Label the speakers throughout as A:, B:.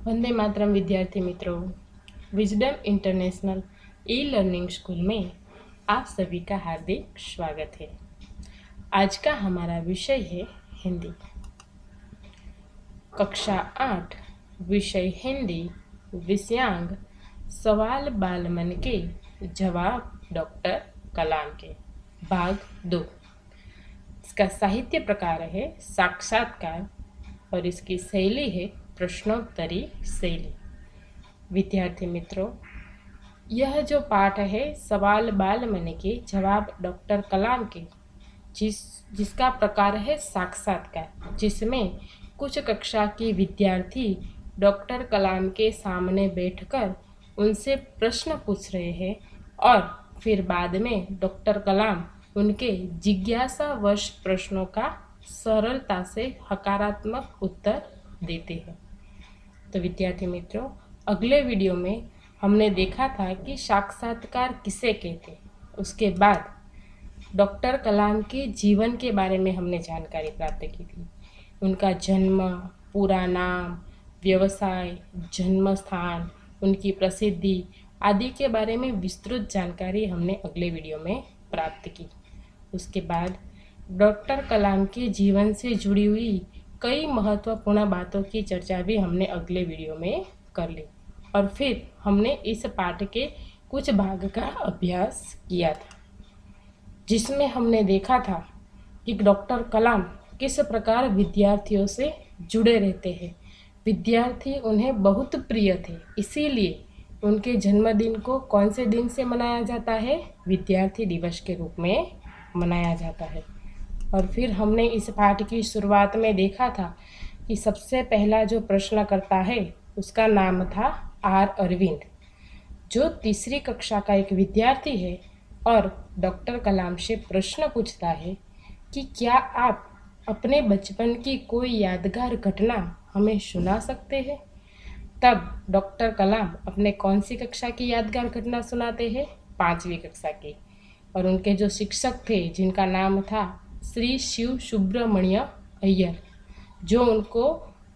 A: वंदे मातरम विद्यार्थी मित्रों, wisdom international e learning school में आप सभी का हार्दिक स्वागत है। आज का हमारा विषय है हिंदी। कक्षा 8 विषय हिंदी, विषयांक सवाल बाल मन के जवाब डॉक्टर कलाम के, भाग 2। इसका साहित्य प्रकार है साक्षात्कार और इसकी शैली है प्रश्नोत्तरी शैली। विद्यार्थी मित्रों, यह जो पाठ है सवाल बाल मन के जवाब डॉक्टर कलाम के, जिसका प्रकार है साक्षात्कार, जिसमें कुछ कक्षा के विद्यार्थी डॉक्टर कलाम के सामने बैठकर उनसे प्रश्न पूछ रहे हैं और फिर बाद में डॉक्टर कलाम उनके जिज्ञासावश प्रश्नों का सरलता से हकारात्मक उत्तर देते हैं। तो विद्यार्थी मित्रों, अगले वीडियो में हमने देखा था कि साक्षात्कार किसे कहते, उसके बाद डॉक्टर कलाम के जीवन के बारे में हमने जानकारी प्राप्त की थी। उनका जन्म, पूरा नाम, व्यवसाय, जन्म स्थान, उनकी प्रसिद्धि आदि के बारे में विस्तृत जानकारी हमने अगले वीडियो में प्राप्त की। उसके बाद डॉक्टर कलाम के जीवन से जुड़ी हुई कई महत्वपूर्ण बातों की चर्चा भी हमने अगले वीडियो में कर ली और फिर हमने इस पाठ के कुछ भाग का अभ्यास किया था, जिसमें हमने देखा था कि डॉक्टर कलाम किस प्रकार विद्यार्थियों से जुड़े रहते हैं। विद्यार्थी उन्हें बहुत प्रिय थे, इसीलिए उनके जन्मदिन को कौन से दिन से मनाया जाता है? विद्यार्थी दिवस के रूप में मनाया जाता है। और फिर हमने इस पाठ की शुरुआत में देखा था कि सबसे पहला जो प्रश्न करता है उसका नाम था आर अरविंद, जो तीसरी कक्षा का एक विद्यार्थी है और डॉक्टर कलाम से प्रश्न पूछता है कि क्या आप अपने बचपन की कोई यादगार घटना हमें सुना सकते हैं? तब डॉक्टर कलाम अपने कौन सी कक्षा की यादगार घटना सुनाते हैं? 5वीं कक्षा की। और उनके जो शिक्षक थे, जिनका नाम था श्री शिव सुब्रमण्य अय्यर, जो उनको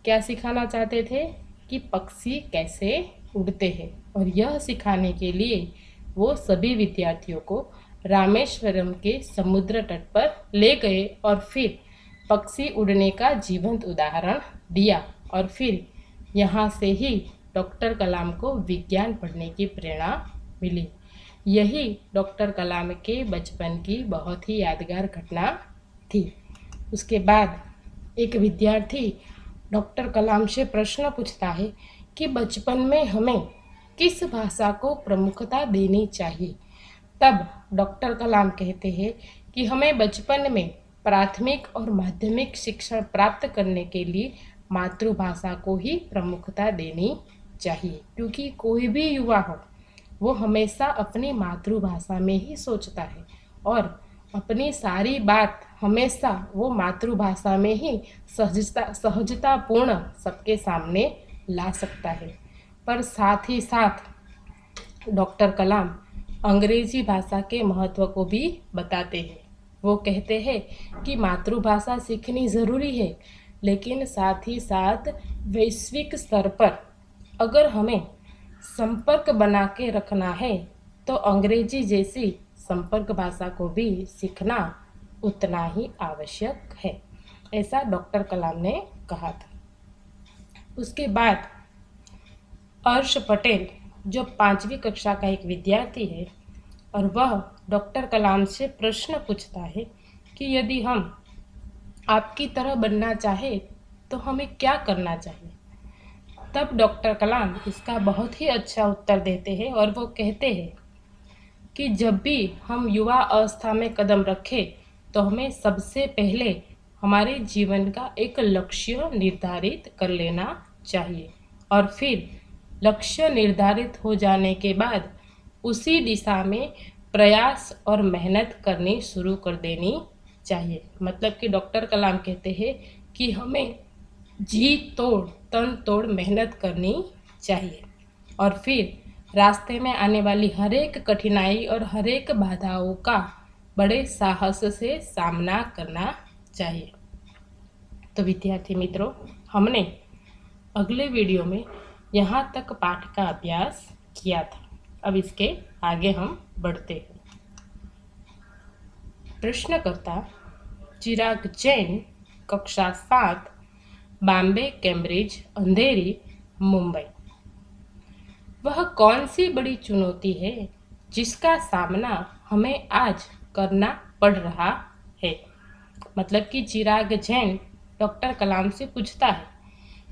A: क्या सिखाना चाहते थे कि पक्षी कैसे उड़ते हैं, और यह सिखाने के लिए वो सभी विद्यार्थियों को रामेश्वरम के समुद्र तट पर ले गए और फिर पक्षी उड़ने का जीवंत उदाहरण दिया। और फिर यहाँ से ही डॉक्टर कलाम को विज्ञान पढ़ने की प्रेरणा मिली। यही डॉक्टर कलाम के बचपन की बहुत ही यादगार घटना थी। उसके बाद एक विद्यार्थी डॉक्टर कलाम से प्रश्न पूछता है कि बचपन में हमें किस भाषा को प्रमुखता देनी चाहिए। तब डॉक्टर कलाम कहते हैं कि हमें बचपन में प्राथमिक और माध्यमिक शिक्षा प्राप्त करने के लिए मातृभाषा को ही प्रमुखता देनी चाहिए, क्योंकि कोई भी युवा हो वो हमेशा अपनी मातृभाषा में ही सोचता है और अपनी सारी बात हमेशा वो मातृभाषा में ही सहजतापूर्ण सबके सामने ला सकता है। पर साथ ही साथ डॉक्टर कलाम अंग्रेजी भाषा के महत्व को भी बताते हैं। वो कहते हैं कि मातृभाषा सीखनी ज़रूरी है, लेकिन साथ ही साथ वैश्विक स्तर पर अगर हमें संपर्क बना के रखना है तो अंग्रेजी जैसी संपर्क भाषा को भी सीखना उतना ही आवश्यक है, ऐसा डॉक्टर कलाम ने कहा था। उसके बाद अर्श पटेल, जो 5वीं कक्षा का एक विद्यार्थी है, और वह डॉक्टर कलाम से प्रश्न पूछता है कि यदि हम आपकी तरह बनना चाहे तो हमें क्या करना चाहिए। तब डॉक्टर कलाम इसका बहुत ही अच्छा उत्तर देते हैं और वो कहते हैं कि जब भी हम युवा अवस्था में कदम रखें तो हमें सबसे पहले हमारे जीवन का एक लक्ष्य निर्धारित कर लेना चाहिए और फिर लक्ष्य निर्धारित हो जाने के बाद उसी दिशा में प्रयास और मेहनत करनी शुरू कर देनी चाहिए। मतलब कि डॉक्टर कलाम कहते हैं कि हमें जी तोड़ तन तोड़ मेहनत करनी चाहिए और फिर रास्ते में आने वाली हर एक कठिनाई और हर एक बाधाओं का बड़े साहस से सामना करना चाहिए। तो विद्यार्थी मित्रों, हमने अगले वीडियो में यहाँ तक पाठ का अभ्यास किया था। अब इसके आगे हम बढ़ते हैं। प्रश्नकर्ता चिराग जैन, कक्षा 7, बॉम्बे, कैम्ब्रिज, अंधेरी, मुंबई। वह कौन सी बड़ी चुनौती है जिसका सामना हमें आज करना पड़ रहा है? मतलब कि चिराग जैन डॉक्टर कलाम से पूछता है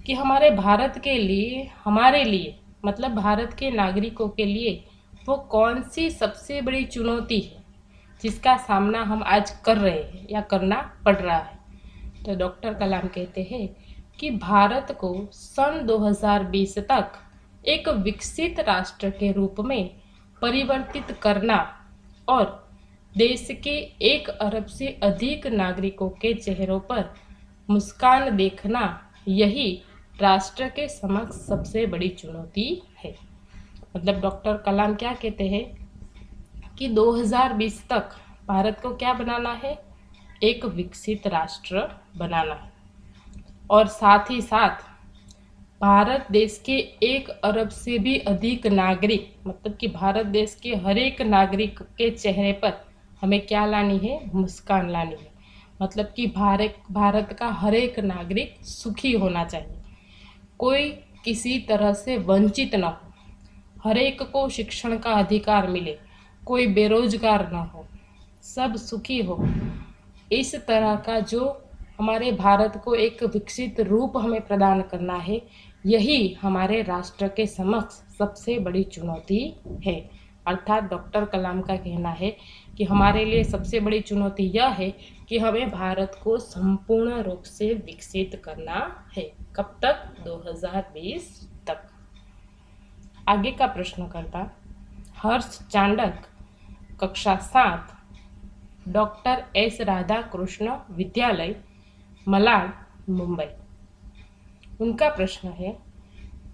A: कि हमारे भारत के लिए, हमारे लिए मतलब भारत के नागरिकों के लिए वो कौन सी सबसे बड़ी चुनौती है जिसका सामना हम आज कर रहे हैं या करना पड़ रहा है? तो डॉक्टर कलाम कहते हैं कि भारत को सन 2020 तक एक विकसित राष्ट्र के रूप में परिवर्तित करना और देश के 1 अरब से अधिक नागरिकों के चेहरों पर मुस्कान देखना, यही राष्ट्र के समक्ष सबसे बड़ी चुनौती है। मतलब डॉक्टर कलाम क्या कहते हैं कि 2020 तक भारत को क्या बनाना है? एक विकसित राष्ट्र बनाना है। और साथ ही साथ भारत देश के 1 अरब से भी अधिक नागरिक, मतलब कि भारत देश के हर एक नागरिक के चेहरे पर हमें क्या लानी है? मुस्कान लानी है। मतलब कि भारत का हर एक नागरिक सुखी होना चाहिए, कोई किसी तरह से वंचित न हो, हर एक को शिक्षण का अधिकार मिले, कोई बेरोजगार न हो, सब सुखी हो। इस तरह का जो हमारे भारत को एक विकसित रूप हमें प्रदान करना है, यही हमारे राष्ट्र के समक्ष सबसे बड़ी चुनौती है। अर्थात डॉक्टर कलाम का कहना है कि हमारे लिए सबसे बड़ी चुनौती यह है कि हमें भारत को संपूर्ण रूप से विकसित करना है। कब तक? 2020 तक। आगे का प्रश्नकर्ता हर्ष चांडक, कक्षा 7, डॉक्टर एस राधाकृष्ण विद्यालय, मलाड, मुंबई। उनका प्रश्न है,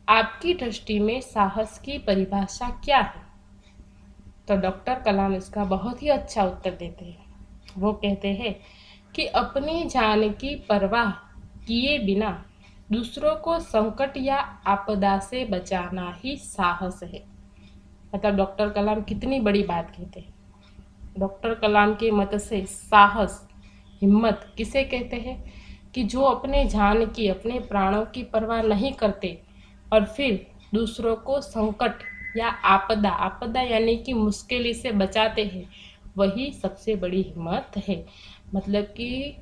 A: आपकी दृष्टि में साहस की परिभाषा क्या है? तो डॉक्टर कलाम इसका बहुत ही अच्छा उत्तर देते हैं। वो कहते हैं कि अपनी जान की परवाह किए बिना दूसरों को संकट या आपदा से बचाना ही साहस है। मतलब डॉक्टर कलाम कितनी बड़ी बात कहते हैं। डॉक्टर कलाम के मत से साहस, हिम्मत किसे कहते हैं? कि जो अपने जान की, अपने प्राणों की परवाह नहीं करते और फिर दूसरों को संकट या आपदा यानी कि मुश्किल से बचाते हैं, वही सबसे बड़ी हिम्मत है। मतलब कि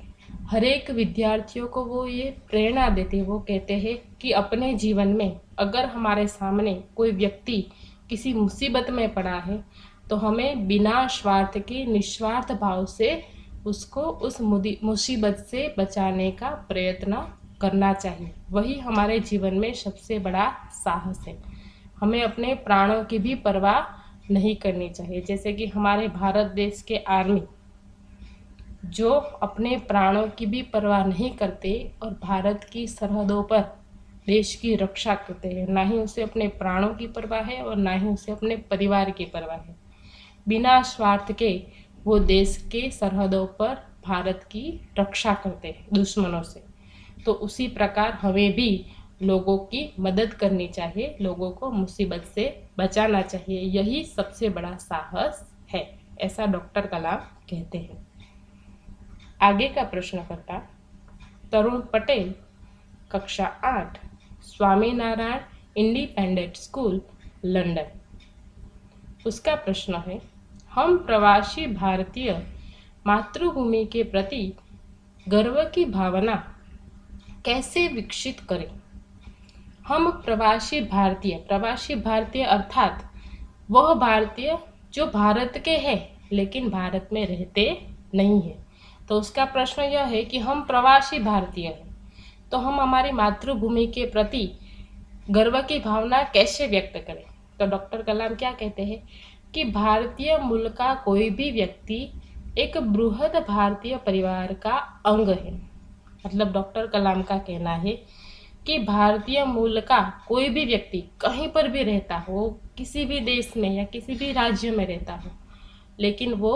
A: हर एक विद्यार्थियों को वो ये प्रेरणा देते हैं। वो कहते हैं कि अपने जीवन में अगर हमारे सामने कोई व्यक्ति किसी मुसीबत में पड़ा है तो हमें बिना स्वार्थ के, निस्वार्थ भाव से उसको उस मुसीबत से बचाने का प्रयत्न करना चाहिए। वही हमारे जीवन में सबसे बड़ा साहस है। हमें अपने प्राणों की भी परवाह नहीं करनी चाहिए। जैसे कि हमारे भारत देश के आर्मी जो अपने प्राणों की भी परवाह नहीं करते और भारत की सरहदों पर देश की रक्षा करते हैं, ना ही उसे अपने प्राणों की परवाह है और ना ही उसे अपने परिवार की परवाह है। बिना स्वार्थ के वो देश के सरहदों पर भारत की रक्षा करते हैं दुश्मनों से। तो उसी प्रकार हमें भी लोगों की मदद करनी चाहिए, लोगों को मुसीबत से बचाना चाहिए। यही सबसे बड़ा साहस है, ऐसा डॉक्टर कलाम कहते हैं। आगे का प्रश्नकर्ता तरुण पटेल, कक्षा 8, स्वामीनारायण इंडिपेंडेंट स्कूल, लंदन। उसका प्रश्न है, हम प्रवासी भारतीय मातृभूमि के प्रति गर्व की भावना कैसे विकसित करें? हम प्रवासी भारतीय अर्थात वह भारतीय जो भारत के हैं लेकिन भारत में रहते नहीं है। तो उसका प्रश्न यह है कि हम प्रवासी भारतीय हैं, तो हम हमारी मातृभूमि के प्रति गर्व की भावना कैसे व्यक्त करें? तो डॉक्टर कलाम क्या कहते हैं कि भारतीय मूल का कोई भी व्यक्ति एक बृहद भारतीय परिवार का अंग है। मतलब डॉक्टर कलाम का कहना है कि भारतीय मूल का कोई भी व्यक्ति कहीं पर भी रहता हो, किसी भी देश में या किसी भी राज्य में रहता हो, लेकिन वो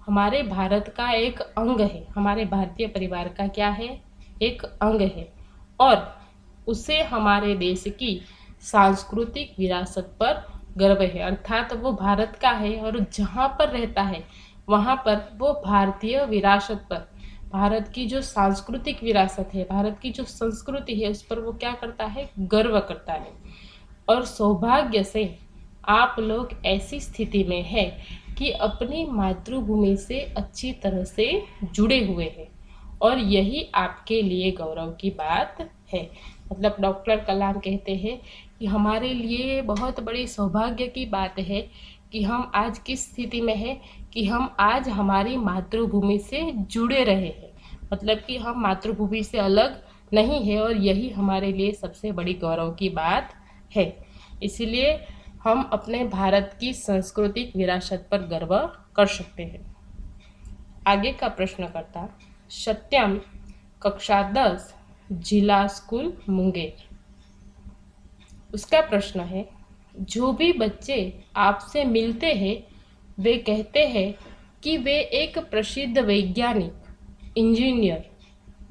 A: हमारे भारत का एक अंग है, हमारे भारतीय परिवार का क्या है? एक अंग है। और उसे हमारे देश की सांस्कृतिक विरासत पर गर्व है, अर्थात वो भारत का है और जहाँ पर रहता है वहाँ पर वो भारतीय विरासत पर, भारत की जो सांस्कृतिक विरासत है, भारत की जो संस्कृति है, उस पर वो क्या करता है, गर्व करता है। और सौभाग्य से आप लोग ऐसी स्थिति में है कि अपनी मातृभूमि से अच्छी तरह से जुड़े हुए हैं और यही आपके लिए गौरव की बात है। मतलब डॉक्टर कलाम कहते हैं कि हमारे लिए बहुत बड़ी सौभाग्य की बात है कि हम आज किस स्थिति में है कि हम आज हमारी मातृभूमि से जुड़े रहे हैं, मतलब कि हम मातृभूमि से अलग नहीं है और यही हमारे लिए सबसे बड़ी गौरव की बात है। इसलिए हम अपने भारत की सांस्कृतिक विरासत पर गर्व कर सकते हैं। आगे का प्रश्नकर्ता सत्यम, कक्षा 10, जिला स्कूल मुंगेर। उसका प्रश्न है, जो भी बच्चे आपसे मिलते हैं वे कहते हैं कि वे एक प्रसिद्ध वैज्ञानिक, इंजीनियर,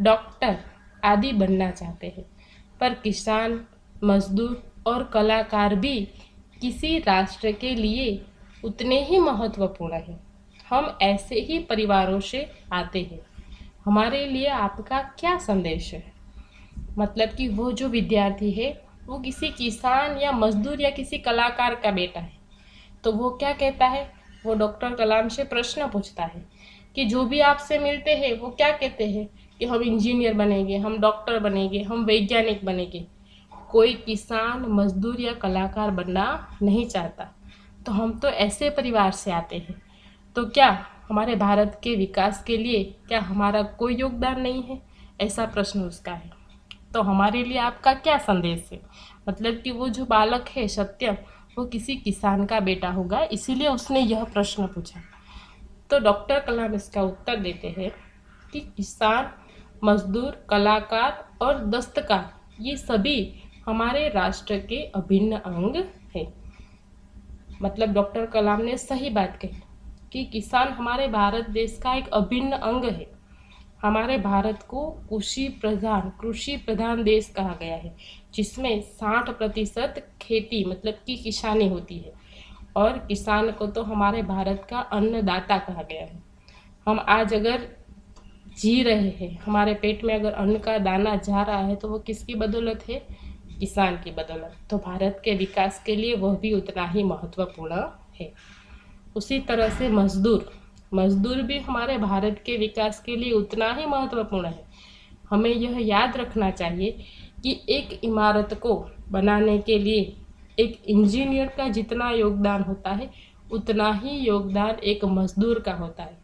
A: डॉक्टर आदि बनना चाहते हैं, पर किसान, मजदूर और कलाकार भी किसी राष्ट्र के लिए उतने ही महत्वपूर्ण हैं। हम ऐसे ही परिवारों से आते हैं। हमारे लिए आपका क्या संदेश है? मतलब कि वो जो विद्यार्थी है वो किसी किसान या मजदूर या किसी कलाकार का बेटा है, तो वो क्या कहता है, वो डॉक्टर कलाम से प्रश्न पूछता है कि जो भी आपसे मिलते हैं वो क्या कहते हैं कि हम इंजीनियर बनेंगे, हम डॉक्टर बनेंगे, हम वैज्ञानिक बनेंगे। कोई किसान, मजदूर या कलाकार बनना नहीं चाहता। तो हम तो ऐसे परिवार से आते हैं, तो क्या हमारे भारत के विकास के लिए क्या हमारा कोई योगदान नहीं है? ऐसा प्रश्न उसका है। तो हमारे लिए आपका क्या संदेश है? मतलब कि वो जो बालक है सत्यम, वो किसी किसान का बेटा होगा, इसीलिए उसने यह प्रश्न पूछा। तो डॉक्टर कलाम इसका उत्तर देते हैं कि किसान, मजदूर, कलाकार और दस्तकार ये सभी हमारे राष्ट्र के अभिन्न अंग हैं। मतलब डॉक्टर कलाम ने सही बात कही कि किसान हमारे भारत देश का एक अभिन्न अंग है। हमारे भारत को कृषि प्रधान देश कहा गया है, जिसमें 60% खेती मतलब कि किसानी होती है और किसान को तो हमारे भारत का अन्नदाता कहा गया है। हम आज अगर जी रहे हैं, हमारे पेट में अगर अन्न का दाना जा रहा है तो वो किसकी बदौलत है? किसान की बदौलत। तो भारत के विकास के लिए वह भी उतना ही महत्वपूर्ण है। उसी तरह से मजदूर भी हमारे भारत के विकास के लिए उतना ही महत्वपूर्ण है। हमें यह याद रखना चाहिए कि एक इमारत को बनाने के लिए एक इंजीनियर का जितना योगदान होता है उतना ही योगदान एक मजदूर का होता है,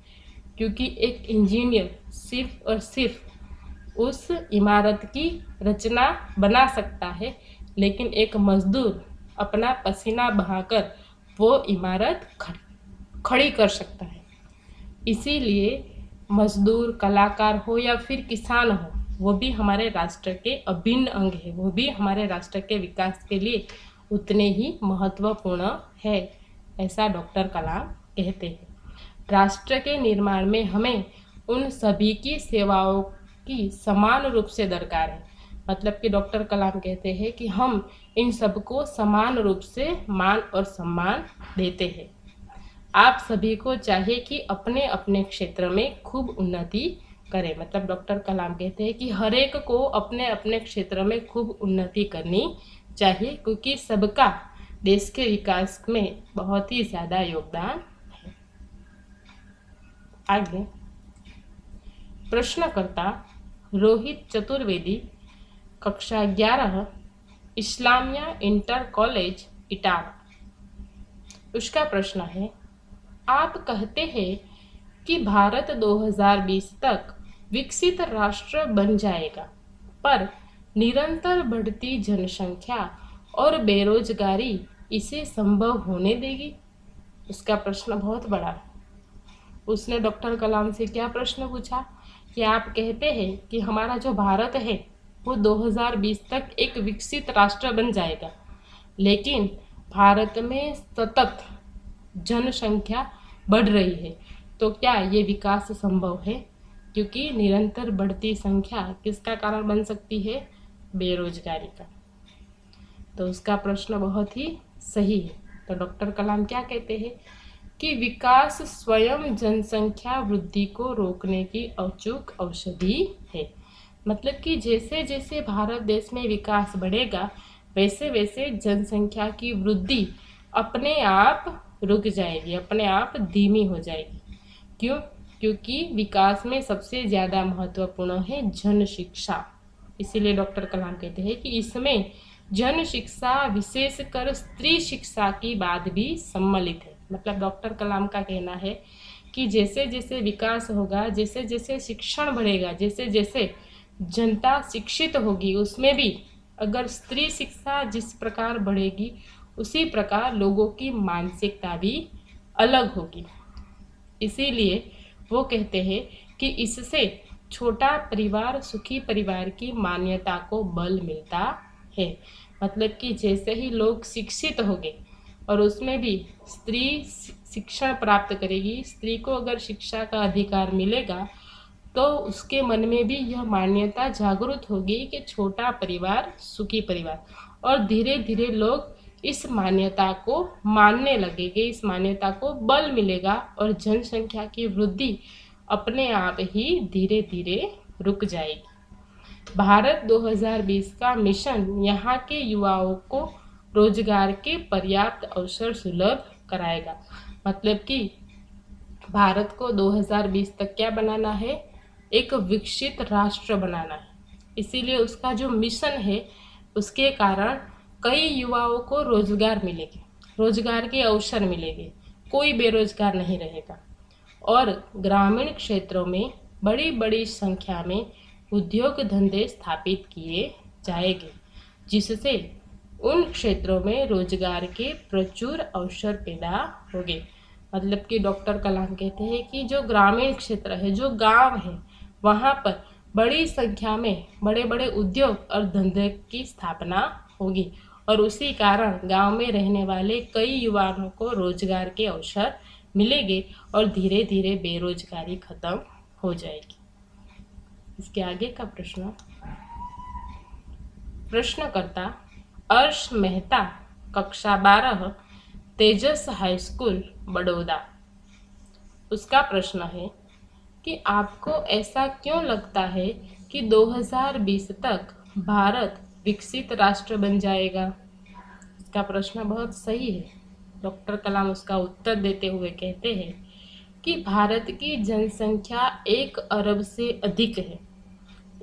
A: क्योंकि एक इंजीनियर सिर्फ और सिर्फ उस इमारत की रचना बना सकता है, लेकिन एक मजदूर अपना पसीना बहाकर वो इमारत खड़ी कर सकता है। इसीलिए मजदूर, कलाकार हो या फिर किसान हो, वो भी हमारे राष्ट्र के अभिन्न अंग है, वो भी हमारे राष्ट्र के विकास के लिए उतने ही महत्वपूर्ण है, ऐसा डॉक्टर कलाम कहते हैं। राष्ट्र के निर्माण में हमें उन सभी की सेवाओं की समान रूप से दरकार है। मतलब कि डॉक्टर कलाम कहते हैं कि हम इन सबको समान रूप से मान और सम्मान देते हैं। आप सभी को चाहिए कि अपने अपने क्षेत्र में खूब उन्नति करें। मतलब डॉक्टर कलाम कहते हैं कि हर एक को अपने अपने क्षेत्र में खूब उन्नति करनी चाहिए, क्योंकि सबका देश के विकास में बहुत ही ज़्यादा योगदान है। आगे प्रश्नकर्ता रोहित चतुर्वेदी, कक्षा 11, इस्लामिया इंटर कॉलेज इटावा। उसका प्रश्न है, आप कहते हैं कि भारत 2020 तक विकसित राष्ट्र बन जाएगा, पर निरंतर बढ़ती जनसंख्या और बेरोजगारी इसे संभव होने देगी? उसका प्रश्न बहुत बड़ा है। उसने डॉक्टर कलाम से क्या प्रश्न पूछा कि आप कहते हैं कि हमारा जो भारत है वो 2020 तक एक विकसित राष्ट्र बन जाएगा, लेकिन भारत में सतत जनसंख्या बढ़ रही है, तो क्या ये विकास संभव है? क्योंकि निरंतर बढ़ती संख्या किसका कारण बन सकती है? बेरोजगारी का। तो उसका प्रश्न बहुत ही सही है। तो डॉक्टर कलाम क्या कहते हैं कि विकास स्वयं जनसंख्या वृद्धि को रोकने की अचूक औषधि है। मतलब कि जैसे जैसे भारत देश में विकास बढ़ेगा वैसे वैसे जनसंख्या की वृद्धि अपने आप रुक जाएगी, अपने आप धीमी हो जाएगी। क्यों? क्योंकि विकास में सबसे ज़्यादा महत्वपूर्ण है जन शिक्षा। इसीलिए डॉक्टर कलाम कहते हैं कि इसमें जन शिक्षा विशेषकर स्त्री शिक्षा की बात भी सम्मिलित है। मतलब डॉक्टर कलाम का कहना है कि जैसे जैसे विकास होगा, जैसे जैसे शिक्षण बढ़ेगा, जैसे जैसे जनता शिक्षित होगी, उसमें भी अगर स्त्री शिक्षा जिस प्रकार बढ़ेगी उसी प्रकार लोगों की मानसिकता भी अलग होगी। इसीलिए वो कहते हैं कि इससे छोटा परिवार सुखी परिवार की मान्यता को बल मिलता है। मतलब कि जैसे ही लोग शिक्षित होंगे और उसमें भी स्त्री शिक्षण प्राप्त करेगी, स्त्री को अगर शिक्षा का अधिकार मिलेगा तो उसके मन में भी यह मान्यता जागृत होगी कि छोटा परिवार सुखी परिवार, और धीरे धीरे लोग इस मान्यता को मानने लगेंगे, इस मान्यता को बल मिलेगा और जनसंख्या की वृद्धि अपने आप ही धीरे धीरे रुक जाएगी। भारत 2020 का मिशन यहाँ के युवाओं को रोजगार के पर्याप्त अवसर सुलभ कराएगा। मतलब कि भारत को 2020 तक क्या बनाना है? एक विकसित राष्ट्र बनाना है। इसीलिए उसका जो मिशन है उसके कारण कई युवाओं को रोजगार मिलेंगे, रोजगार के अवसर मिलेंगे, कोई बेरोजगार नहीं रहेगा और ग्रामीण क्षेत्रों में बड़ी बड़ी संख्या में उद्योग धंधे स्थापित किए जाएंगे, जिससे उन क्षेत्रों में रोजगार के प्रचुर अवसर पैदा होंगे। मतलब कि डॉक्टर कलाम कहते हैं कि जो ग्रामीण क्षेत्र है, जो गांव है, वहाँ पर बड़ी संख्या में बड़े बड़े उद्योग और धंधे की स्थापना होगी और उसी कारण गांव में रहने वाले कई युवाओं को रोजगार के अवसर मिलेंगे और धीरे धीरे बेरोजगारी खत्म हो जाएगी। इसके आगे का प्रश्नकर्ता अर्श मेहता, कक्षा 12, तेजस हाई स्कूल बड़ौदा। उसका प्रश्न है कि आपको ऐसा क्यों लगता है कि 2020 तक भारत विकसित राष्ट्र बन जाएगा? इसका प्रश्न बहुत सही है। डॉक्टर कलाम उसका उत्तर देते हुए कहते हैं कि भारत की जनसंख्या 1 अरब से अधिक है।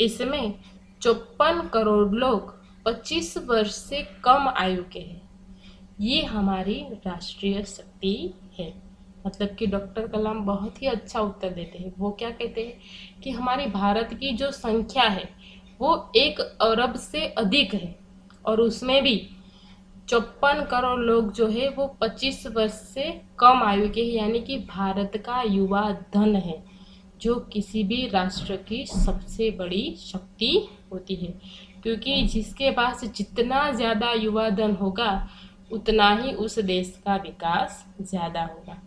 A: इसमें 54 करोड़ लोग 25 वर्ष से कम आयु के हैं। ये हमारी राष्ट्रीय शक्ति है। मतलब कि डॉक्टर कलाम बहुत ही अच्छा उत्तर देते हैं। वो क्या कहते हैं कि हमारे भारत की जो संख्या है वो 1 अरब से अधिक है और उसमें भी 54 करोड़ लोग जो है वो 25 वर्ष से कम आयु के हैं, यानी कि भारत का युवा धन है जो किसी भी राष्ट्र की सबसे बड़ी शक्ति होती है, क्योंकि जिसके पास जितना ज़्यादा युवा धन होगा उतना ही उस देश का विकास ज़्यादा होगा।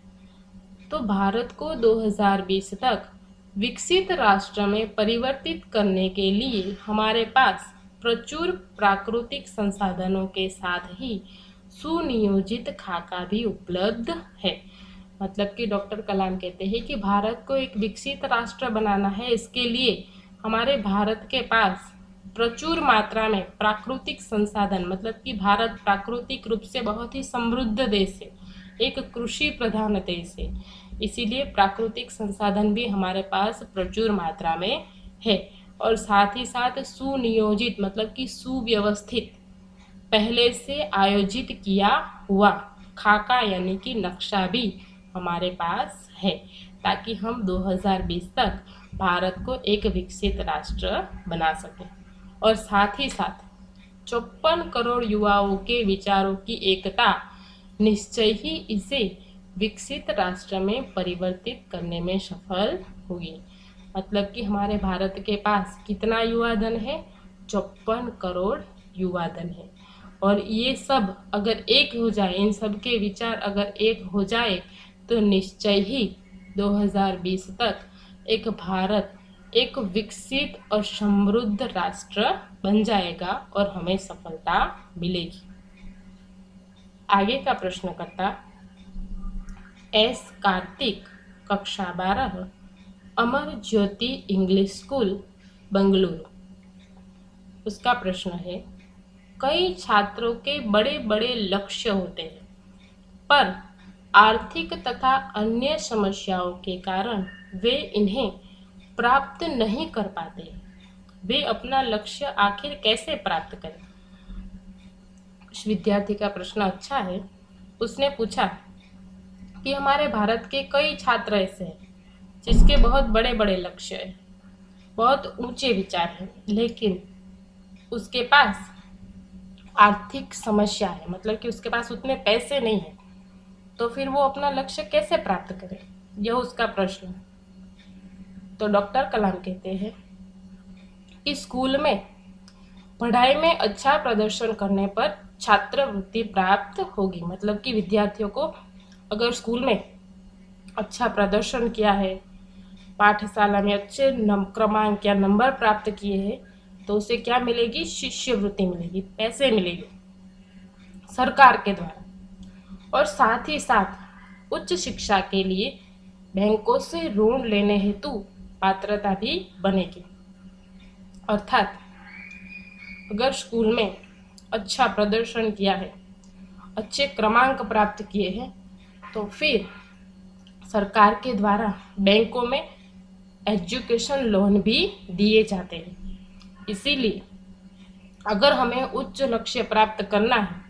A: तो भारत को 2020 तक विकसित राष्ट्र में परिवर्तित करने के लिए हमारे पास प्रचुर प्राकृतिक संसाधनों के साथ ही सुनियोजित खाका भी उपलब्ध है। मतलब कि डॉक्टर कलाम कहते हैं कि भारत को एक विकसित राष्ट्र बनाना है, इसके लिए हमारे भारत के पास प्रचुर मात्रा में प्राकृतिक संसाधन, मतलब कि भारत प्राकृतिक रूप से बहुत ही समृद्ध देश है, एक कृषि प्रधान देश है, इसीलिए प्राकृतिक संसाधन भी हमारे पास प्रचुर मात्रा में है और साथ ही साथ सुनियोजित मतलब कि सुव्यवस्थित पहले से आयोजित किया हुआ खाका यानी कि नक्शा भी हमारे पास है, ताकि हम 2020 तक भारत को एक विकसित राष्ट्र बना सकें। और साथ ही साथ 54 करोड़ युवाओं के विचारों की एकता निश्चय ही इसे विकसित राष्ट्र में परिवर्तित करने में सफल होगी। मतलब कि हमारे भारत के पास कितना युवा धन है? 54 करोड़ युवा धन है और ये सब अगर एक हो जाए, इन सब के विचार अगर एक हो जाए तो निश्चय ही 2020 तक एक भारत एक विकसित और समृद्ध राष्ट्र बन जाएगा और हमें सफलता मिलेगी। आगे का प्रश्नकर्ता एस कार्तिक, कक्षा 12, अमर ज्योति इंग्लिश स्कूल, बेंगलुरु। उसका प्रश्न है, कई छात्रों के बड़े बड़े लक्ष्य होते हैं, पर आर्थिक तथा अन्य समस्याओं के कारण वे इन्हें प्राप्त नहीं कर पाते। वे अपना लक्ष्य आखिर कैसे प्राप्त करें? उस विद्यार्थी का प्रश्न अच्छा है। उसने पूछा कि हमारे भारत के कई छात्र ऐसे हैं जिसके बहुत बड़े बड़े लक्ष्य हैं, बहुत ऊंचे विचार हैं, लेकिन उसके पास आर्थिक समस्या है, मतलब कि उसके पास उतने पैसे नहीं है, तो फिर वो अपना लक्ष्य कैसे प्राप्त करे? यह उसका प्रश्न है। तो डॉक्टर कलाम कहते हैं कि स्कूल में पढ़ाई में अच्छा प्रदर्शन करने पर छात्रवृत्ति प्राप्त होगी। मतलब कि विद्यार्थियों को अगर स्कूल में अच्छा प्रदर्शन किया है, पाठशाला में अच्छे क्रमांक या नंबर प्राप्त किए हैं, तो उसे क्या मिलेगी? शिष्यवृत्ति मिलेगी, पैसे मिलेंगे सरकार के द्वारा। और साथ ही साथ उच्च शिक्षा के लिए बैंकों से ऋण लेने हेतु पात्रता भी बनेगी। अर्थात अगर स्कूल में अच्छा प्रदर्शन किया है, अच्छे क्रमांक प्राप्त किए हैं, तो फिर सरकार के द्वारा बैंकों में एजुकेशन लोन भी दिए जाते हैं। इसीलिए अगर हमें उच्च लक्ष्य प्राप्त करना है,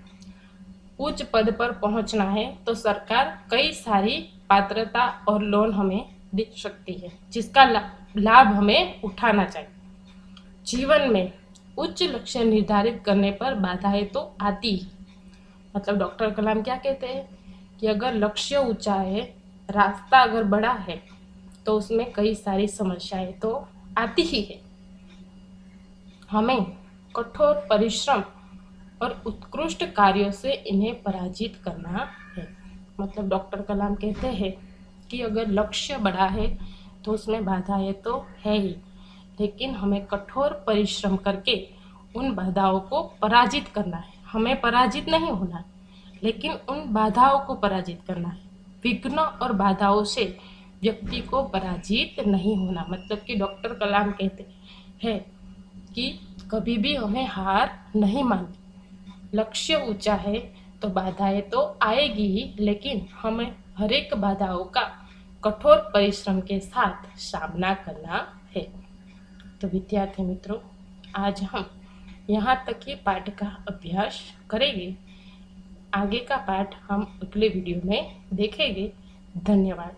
A: उच्च पद पर पहुंचना है, तो सरकार कई सारी पात्रता और लोन हमें दे सकती है, जिसका लाभ हमें उठाना चाहिए। जीवन में उच्च लक्ष्य निर्धारित करने पर बाधाएं तो आती ही। मतलब डॉक्टर कलाम क्या कहते हैं कि अगर लक्ष्य ऊंचा है, रास्ता अगर बड़ा है, तो उसमें कई सारी समस्याएं तो आती ही है। हमें कठोर परिश्रम और उत्कृष्ट कार्यों से इन्हें पराजित करना है। मतलब डॉक्टर कलाम कहते हैं कि अगर लक्ष्य बड़ा है तो उसमें बाधाएं तो है ही, लेकिन हमें कठोर परिश्रम करके उन बाधाओं को पराजित करना है। हमें पराजित नहीं होना है, लेकिन उन बाधाओं को पराजित करना है। विघ्न और बाधाओं से व्यक्ति को पराजित नहीं होना। मतलब कि डॉक्टर कलाम कहते हैं कि कभी भी हमें हार नहीं माननी। लक्ष्य ऊंचा है तो बाधाएं तो आएगी ही, लेकिन हमें हर एक बाधाओं का कठोर परिश्रम के साथ सामना करना है। तो विद्यार्थी मित्रों, आज हम यहाँ तक ही पाठ का अभ्यास करेंगे। आगे का पाठ हम अगले वीडियो में देखेंगे। धन्यवाद।